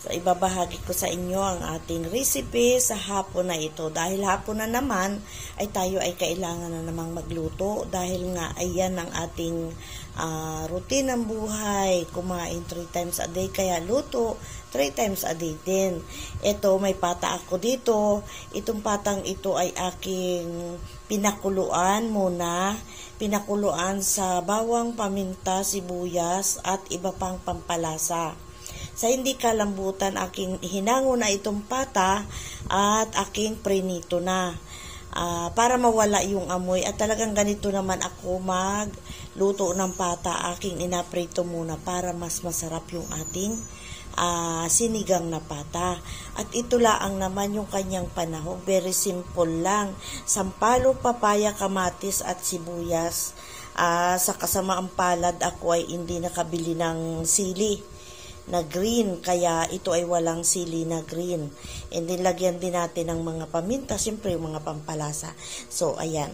So, ibabahagi ko sa inyo ang ating recipe sa hapon na ito. Dahil hapon na naman, ay tayo ay kailangan na namang magluto. Dahil nga, ayan ang ating routine ng buhay. Kumain 3 times a day, kaya luto 3 times a day din. Ito, may pata ako dito. Itong patang ito ay aking pinakuluan muna. Pinakuluan sa bawang, paminta, sibuyas, at iba pang pampalasa. Sa hindi kalambutan, aking hinango na itong pata at aking prinito na. Para mawala yung amoy. At talagang ganito naman ako magluto ng pata. Aking inaprito muna para mas masarap yung ating sinigang na pata. At ito lang naman yung kanyang panahon. Very simple lang. Sampalok, papaya, kamatis at sibuyas. Sa kasamaang palad, ako ay hindi nakabili ng sili na green, kaya ito ay walang sili na green. And then lagyan din natin ng mga paminta, siyempre yung mga pampalasa. So ayan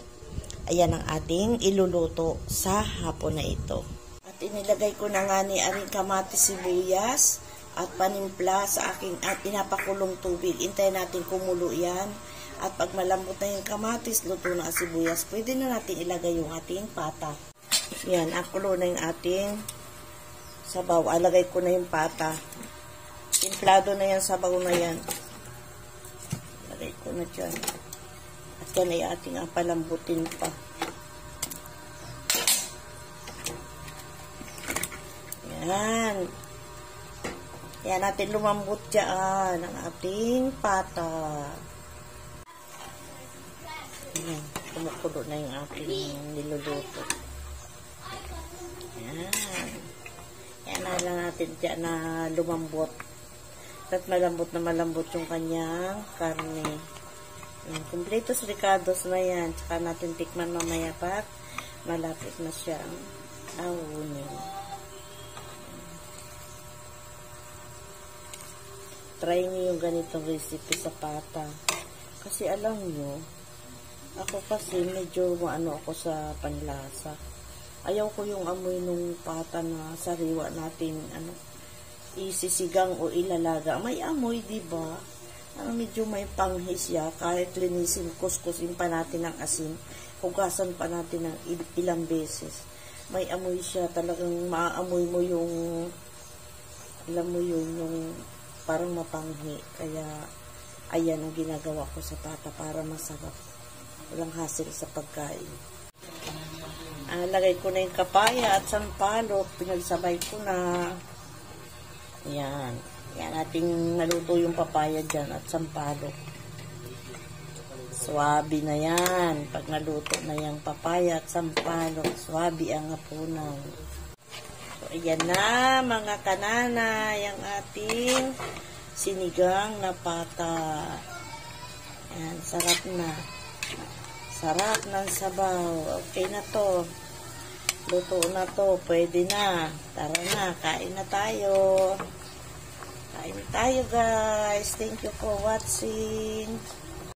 ang ating iluluto sa hapon na ito. At inilagay ko na nga ni aring kamatis, sibuyas at panimpla sa aking at pinapakulong tubig. Hintayin natin kumulo yan. At pag malambot na yung kamatis, luto na ang sibuyas, pwede na natin ilagay yung ating pata. Yan, akulo na yung ating sabaw. Alagay ko na yung pata. Timplado na yan, sabaw na yan. Alagay ko na dyan. At yan ay ating palambutin pa. Yan. Yan natin lumambot dyan ang ating pata. Yan. Kumukulo na yung ating niluluto. Yan. Yan na lang natin dyan na lumambot. At malambot na malambot yung kanyang karne. Yan. Completos ricados na yan. Tsaka natin tikman mamaya pat malapit na siyang awunin. Try niyo yung ganitong recipe sa pata. Kasi alam nyo, ako kasi medyo ako sa panlasa. Ayaw ko yung amoy nung pata na sariwa natin isisigang o ilalaga. May amoy, diba? Medyo may panghis siya. Kahit linisin, kuskusin pa natin ng asin, hugasan pa natin ng ilang beses. May amoy siya. Talagang maaamoy mo yung, alam mo yun, yung parang mapanghi. Kaya, ayan ang ginagawa ko sa pata para masarap. Walang hassle sa pagkain. Lagay ko na yung kapaya at sampalok. Pinagsabay ko na. Yan. Yan, ating naluto yung papaya dyan at sampalok. Swabe na yan. Pag naluto na yung papaya at sampalok, swabe ang hapunan. So, ayan na, mga kanana, yung ating sinigang na pata. Yan, sarap na. Sarap ng sabaw. Okay na to. Luto na to. Pwede na. Tara na. Kain na tayo. Kain na tayo, guys. Thank you for watching.